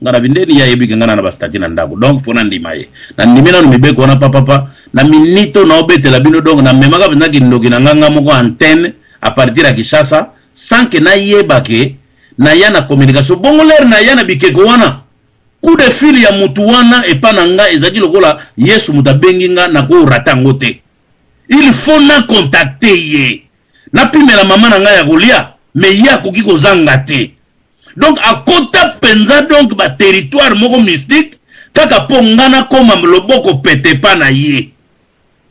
ngana bindeni ya yebi ngana na bastati na ndako donc fona ndima ye na ndimena no mibeko na papa na minito na obetela bino donc na memaka bina kindoki na nganga moko antenne à partir ya Kishasa sans que na yeba ke na yana communication bongo ler na yana bikeko wana coup de fil ya mutu wana epana nga ezaki lokola Yesu mutabengi nga na ko rata ngote il faut na contacter ye na pimela mama na nga ya kolia mais ya koki kozanga te donc à côté penza donc ba territoire moko mystique kaka pongana koma loboko pete pa na ye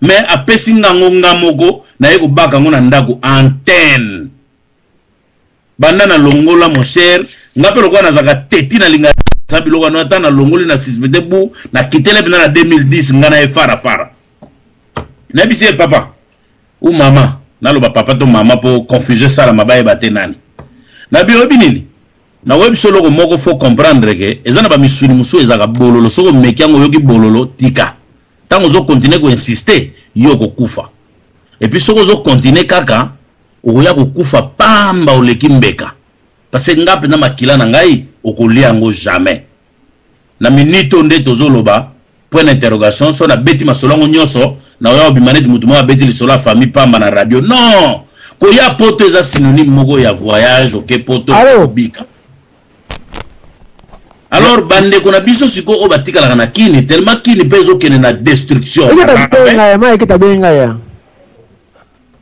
mais apesi ngango moko na ye kobaka ngona ndako antenne banda na longola mon cher ngape lokwa na zaka teti na linga sabi lokwa no ata na longoli na sisbete bu na kitele bina na 2010 ngana e fara na bisi papa ou mama na loba papa to mama po confuser ça la mabaye bate nani na bi obi nini na web solo ko moko faut comprendre que ezana ba misuni musu ezaka bololo soko mekiango yoki bololo tika tango zo continuer ko insister yo ko kufa et puis soko zo continuer kaka oya ko kufa pamba oleki mbeka parce que ngape na makila na ngai okolia ngo jamais na minito nde tozoloba point d'interrogation so na beti masolongo nyoso na oya obimane di mutu mo beti lisolo la famille pamba na radio non ko ya poto eza synonyme moko ya voyage ok poto bika. Alors bande kona biso siko o batika la kana kini tellement kini peso kene na destruction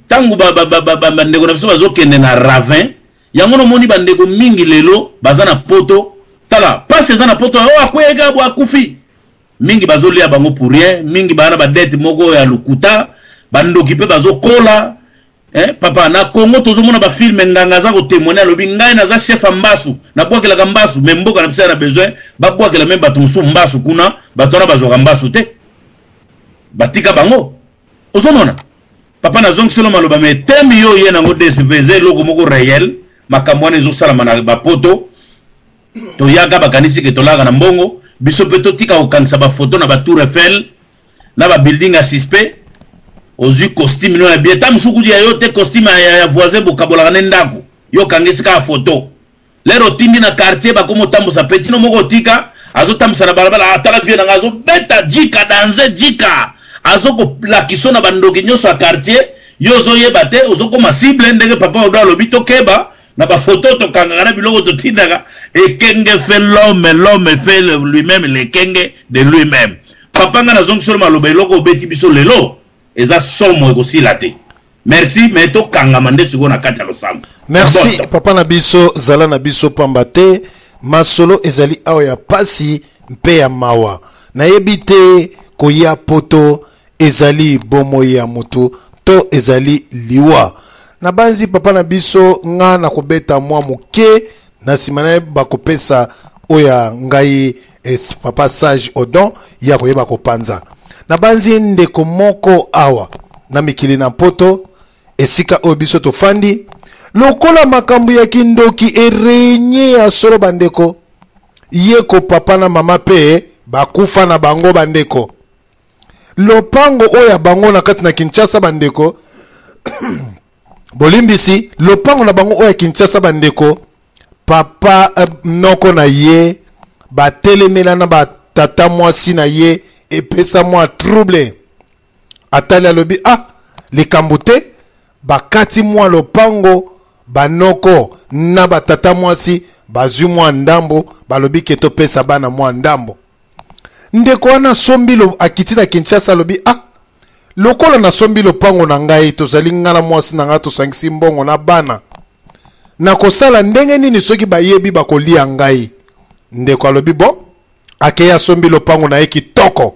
tangu bande kona biso bazo kene na ravin yango no moni bande ko mingi lelo bazana poto tala passe zana poto o akwega bo akufi mingi bazo lia bango pour rien mingi bana ba dette moko ya lukuta bando kipe bazo kola papa na Congo tozomona ba film nganga za ko témoigner lobi ngai na za chef ambasu na bwakela kambasu memboka na pisa na besoin ba bwakela même batu musu mbasu kuna batona bazo mbasu te batika bango ozomona papa na zong selo maloba me temi yo ye na ngo DSVZ loko moko réel makamwane zo sala mana ba poto to yaga bakanisi ke tolaga na mbongo biso peto tika okanisa ba photo na ba Tour Eiffel na ba building a suspect ozu costume no na bien tam suku dia yote costume ya voisin bokabola na ndako yo kangisi ka photo lero tindi na quartier ba komo tambo sa petit no moko tika azo tamsa na balabala atala vie na ngazo beta jika danze jika azo ko la kisona bandoki nyoso a quartier yo zo yeba te ozo ko cible ndenge papa odo lobito keba na ba photo to kanga na biloko to tindaka et kenge fait l'homme fait lui-même le kenge de lui-même papa nga na zongisolo maloba eloko beti biso lelo eza somo ekosi late merci mais to kanga mande siko na kati ya losambo merci papa na biso zala na biso pamba te masolo ezali awa ya pasi mpe ya mawa na yebite koya poto ezali bomo ya mutu to ezali liwa na banzi papa na biso nga na kobeta mwa muke na simana bakopesa oya ngai papa sage odon ya koyeba kopanza na banzi ndeko moko awa na mikili na poto esika oyo biso tofandi lokola makambo ya kindoki erenye ya solo bandeko yeko papa na mama pe bakufa na bango bandeko lopango oya bango na kati na Kinshasa bandeko bolimbisi lopango na bango oya Kinshasa bandeko papa noko na ye batelemela na batata mwasi na ye epesa mwa trouble atali alobi likambo te bakati mwa lopango banoko na batata mwasi bazwi mwa ndambo balobi ke topesa bana mwa ndambo ndeko wana sombi akiti na Kinshasa alobi lokola na sombi lopango na ngai tozali ngana mwasi na ngai tosangisi mbongo na bana na kosala ndenge nini soki bayebi bakolia ngai ndeko alobi bo akeya sombi lopango na ye kitoko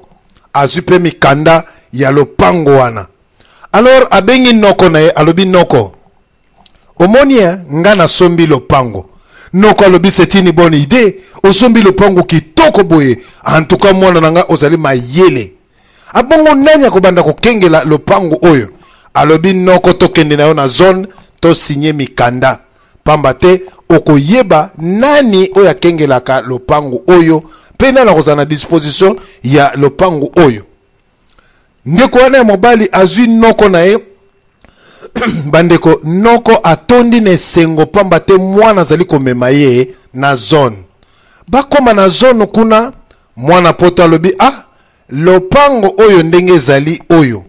azwi pe mikanda ya lopango wana alors abengi noko na ye alobi noko omoni nga na sombi lopango noko alobi c'est une bonne idée osombi lopango kitoko boye en tout cas mwana na nga ozali mayele abongo nani akobanda kokengela lopango oyo alobi noko tokende na yo na zone to signer mikanda pamba te okoyeba nani oyo akengelaka lopango oyo pe nani akozala na disposition ya lopango oyo ndeko wana ya mobali azwi noko na ye bandeko noko atondi na esengo pamba te mwana azali komema ye na zone bakoma na zone kuna mwana poto alobi lopango oyo ndenge ezali oyo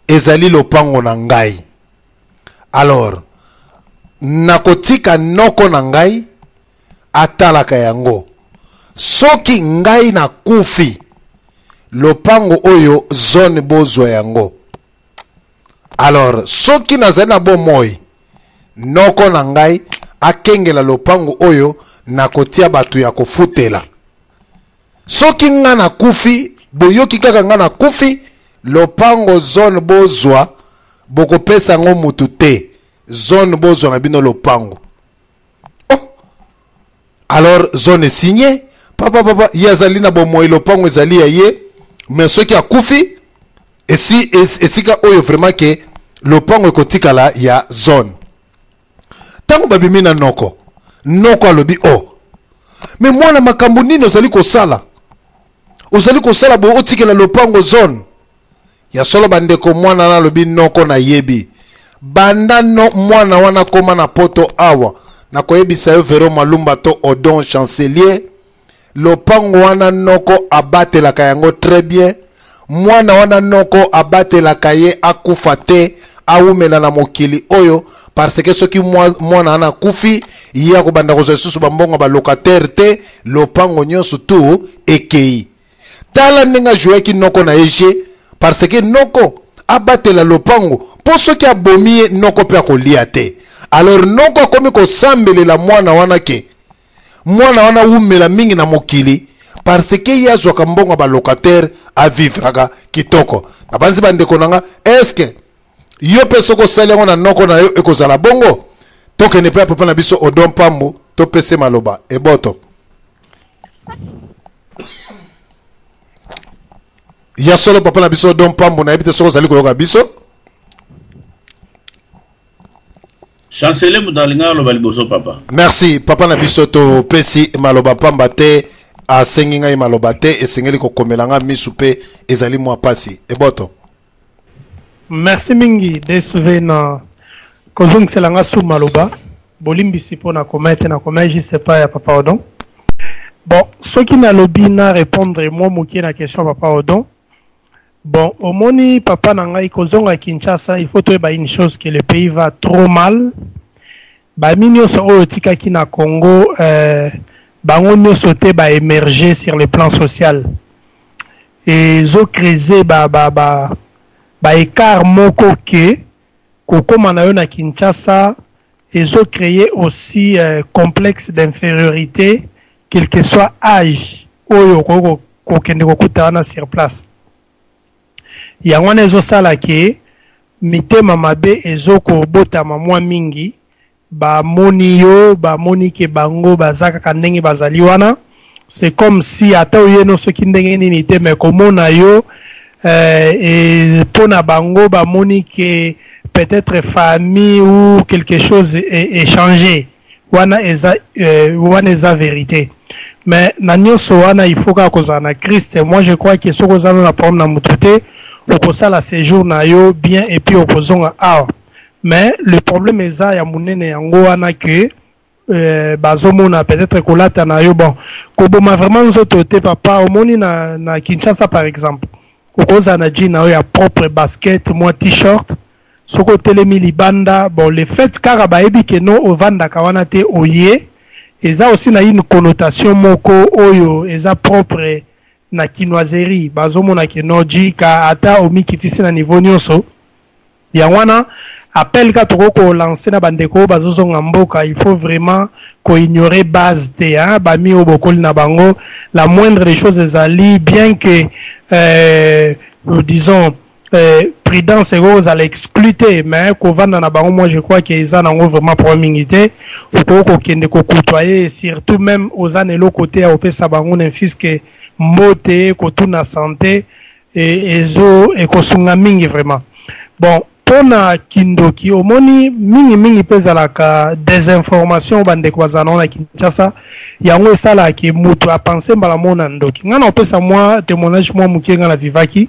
ezali lopango na ngai. Alors nakotika noko na ngai atalaka yango. Soki ngai na kufi lopango oyo zone bozwa yango. Alors soki nazali na bomoi noko na ngai akengela lopango oyo nakotia batu ya kofutela. Soki nga na kufi boyoki kaka nga na kufi lopango zone bozwa bokopesa ngo mutu te. Zone bozwa na bino lopango. Alors zone signé papa yazali na bomoi lopango ezali ya ye. Mais soki akufi esika oyo vraiment ke lopango ekotikala ya zone. Tango babimi na noko alobi mais mwana makambo nini ozali kosala? Ozali kosala bo otikela lopango zone. Ya solo bandeko mwana na alobi noko na yebi. Banda no mwana wana koma na poto awa. Na koyebisa yo Vero Malumba to Odon Chancelier. Lopango wana noko abatelaka yango très bien. Mwana wana noko abatelaka ye akufa te awumela na mokili oyo parce que soki mwana ana kufi ya ko banda kozo susu bambongo ba locataire te lopango nyonso tu ekei. Tala ndenge joueki noko na eje parce que noko abatela lopango po soki abomi noko pe akolia te. Alors noko komi ko sambelela mwana wana ke mwana wana wumela mingi na mokili parce que yazwa kambongo ba locataire a vivre kitoko. Na banzi bandeko nanga est-ce que yo pe soko salengo na noko na yo ekozala bongo toke ne pe papa na biso Odon Pambu to pese maloba eboto ya solo papa na biso Odon Pambu na ebite soko zali koyoka biso. Chancelier Mudalinga lo baliboso papa. Merci papa na biso to pesi maloba pamba te asengi ngai maloba te esengeli kokomelanga misu pe ezali mwa pasi eboto. Merci mingi desuve na kozong selanga su maloba bolimbi sipo na komete na komete je sais pas ya papa Odon. Bon, ce qui na lobby na répondre moi moki na question papa Odon. Bon, au moni papa nanga kozonga à Kinshasa, il faut trouver une chose que le pays va trop mal. Ba minyo so otika ki na Congo bango nyo sauté ba émerger sur le plan social. Et zo creuser ba écart moko ke koko na yo na Kinshasa et zo créer aussi complexe d'infériorité quel que soit âge oyo ko kende ko kutana sur place. Yango na ezo sala ke mitema mabe ezo ko botama mwa mingi ba moni yo ba moni ke bango bazaka kandenge bazali wana. C'est comme si ata oyeno soki ndenge nini te me komona yo et pona bango ba moni ke peut-être famille ou quelque chose est changé wana eza vérité. Mais na nyonso wana il faut ka kozana Christ. Moi je crois que soko zana na problème na mututé okosala séjour na yo bien et puis okozonga awa. Mais le problème est ça ya munene yango wana que bazomona peut-être kolata na yo bon koboma vraiment nzoto te papa omoni na Kinshasa par exemple okoza na jean na yo ya propre basket moi t-shirt soko telemi libanda bon le fait kaka bayebi ke no ovanda kawana te oye eza aussi na une connotation moko oyo eza propre na kinoiserie bazomona ke noji ka ata omikitisi na niveau nyonso ya wana appel ka toko lancer na bandeko bazozonga mboka il faut vraiment ko ignorer base te hein bami obokoli na bango la moindre des choses ezali bien que disons prudence ego à l'excluter mais ko vanda na bango moi je crois que eza nango vraiment prominité ko kende ko côtoyer surtout même aux anelo côté à opesa bango na fiske moté ko tuna santé et ezo e ko sunga mingi vraiment bon pona kindoki omoni mingi peza la ka désinformation bande kwa zana na Kinshasa yango esala ki mutu a penser mbala mona ndoki ngana opesa moi témoignage moi mukenga na vivaki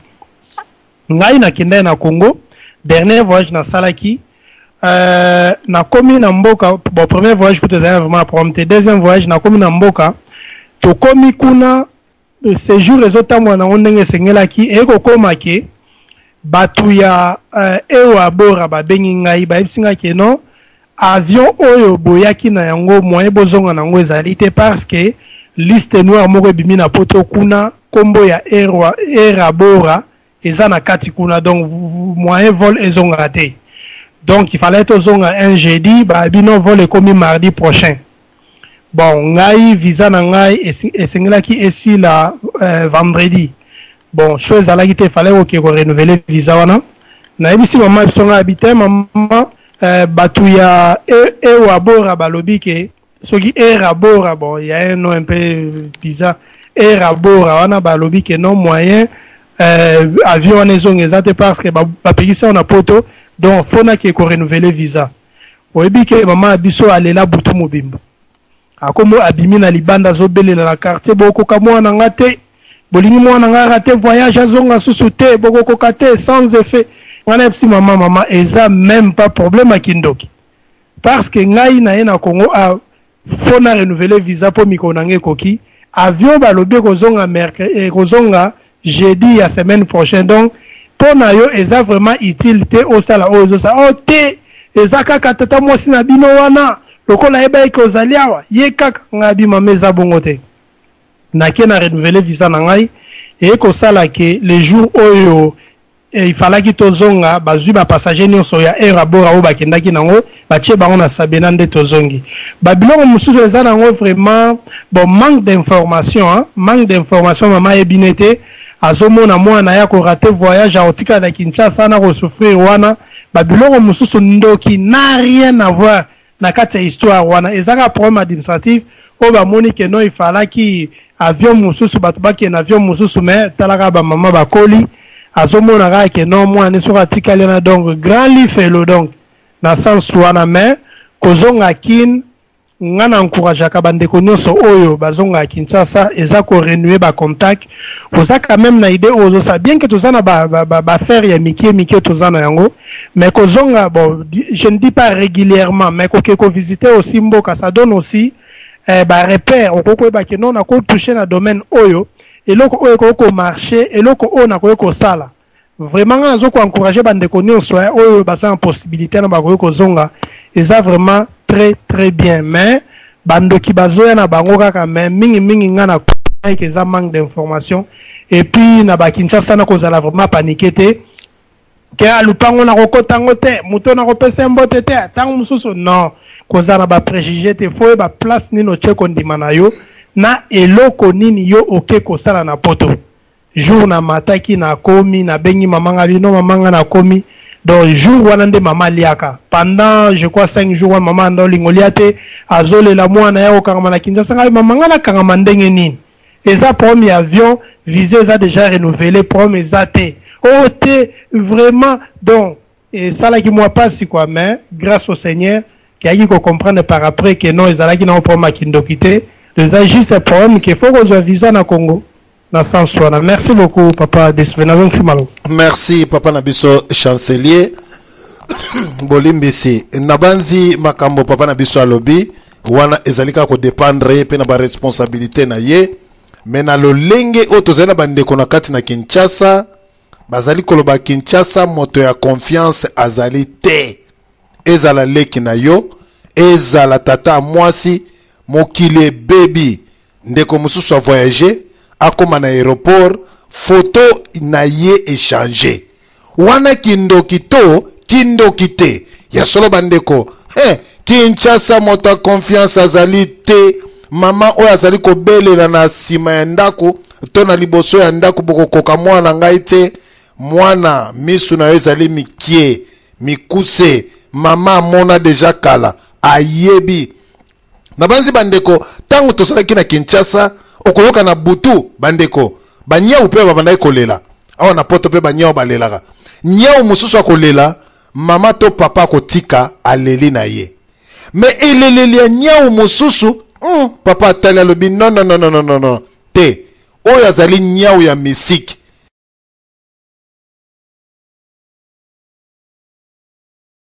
ngai na kenda na Congo dernier voyage na salaki na komi na mboka bon premier voyage pour te vraiment prompte deuxième voyage na komi na mboka tokomi kuna séjour ezotambola nango ndenge esengelaki ekokoma ke bato ya ewa bora babengi ngai bayebisi ngai ke non avion oyo boyaki na yango moyen bozonga nango ezali te parce que liste noire moko ebimi na poto kuna kombo ya era bora eza na kati kuna donc moyen vol ezonga te donc il fallait tozonga un jeudi babino vol ekomi mardi prochain. Bon, ngai visa na ngai esengelaki esila vendredi. Bon, chose alaki te fallait ko renouveler visa wana. Na ebisi mama bisonga habité mama batu ya ewa bora balobi ke soki era bora bon, il y a un nom un peu bizarre. Era bora wana balobi ke non moyen avion wana ezonga ezate parce que ba pekisa na poto donc fona ke ko renouveler visa. Oyebi ke mama biso alela butu mobimba. Akomo abimi na libanda zobelela na quartier boko ka mwana nga te bolingi mwana nga raté voyage azonga susu te boko koka te sans effet ngana psi mama eza même pas problème à kindoki parce que ngai na yena Congo a fona renouveler visa pour mikona nge koki avion balobi kozonga mercredi kozonga jeudi ya semaine prochaine donc pour na yo eza vraiment utile te au sala ozo sa o te eza kaka tata mwasi na bino wana lokola eba ekozali awa ye kaka ngabi mameza bongo te nake na renouveler visa na ngai ekosala ke les jours oyo il fallait tozonga bazwi ba passager nyonso ya Air Abora o bakendaki nango batie bango na sabena nde tozongi babiloko mususu eza nango vraiment bon manque d'information mama ebinete azomona mwana ya ko rater voyage a otika na Kinshasa na ko souffrir wana babiloko mususu ndoki n'a rien à voir na kati ya histoire wana ezaka problème administratif o ba moni ke no ifalaki avion mususu bato baki na avion mususu mais talaka ba mama bakoli azomona ka ke no mwana soka tikali na donc grand lifelo donc na sens wana mais kozonga kin ngana encourage ka bandeko nyonso oyo bazonga Kinshasa eza ko renouer ba contact ozaka même na idée ozo sa bien que tozana ba faire ya miki tozana yango mais kozonga bon je ne dis pas régulièrement mais ko visiter aussi mboka ça donne aussi ba repère okoko ba ke non na ko toucher na domaine oyo eloko oyo ko marcher eloko oyo na ko sala vraiment ngana zo ko encourager bandeko nyonso oyo basa en possibilité na ba ko zonga eza vraiment très bien mais bandoki bazoya na bango kaka mais mingi ngana que eza manque d'information et puis na ba Kinshasa na kozala vraiment paniquer te ke alupango na kokotango te muto na kopesa mbote te tango mususu non kozala ba préjugé te faut ba place nino cheko ndima na yo na eloko nini yo oke kosala na poto jour na mataki na komi na bengi mamanga bino mamanga na komi donc jour wana nde mama liaka pendant je crois 5 jours wana mama ndo lingoliate azole la mwana ya okangama na Kinshasa ngai mamanga na kangama ndenge nini eza premier avion visé ça déjà renouvelé premier zate oh te vraiment donc et ça là qui moi passe quoi mais grâce au Seigneur qui a dit qu'on comprendre par après que non ils allaient qui n'ont pas makindokité les agis c'est problème qu'il faut qu'on soit visa na Congo. Merci beaucoup, Papa Despenazon Simalo. Merci, Papa Nabiso Chancelier. Bolimbisi. Nabanzi Makambo, Papa Nabiso Alobi. Wana ezalika ko dépendre pe na ba responsabilité na ye. Mais na lo lenge otozena bande konakati na Kinshasa. Bazali koloba Kinshasa moto ya confiance azali te. Ezala leki na yo. Ezala tata mwasi. Mokile baby. Ndeko mususu a voyager. Akoma na aéroport photo na ye échanger wana kindokite ya solo bandeko Kinshasa moto confiance azali te mama oyo azali ko belela na sima ya ndako to na liboso ya ndako bokokoka mwana ngai te mwana misu na yo ezali mikie mikuse mama mona deja kala ayebi na banzi bandeko tango tosalaki na Kinshasa okoyoka na butu bandeko banyau pe babandai kolela awa na poto pe banyau balelaka nyau mususu akolela mama to papa kotika aleli na ye mais eleleli ya nyau mususu papa atali alobi non te oyo azali nyau ya misiki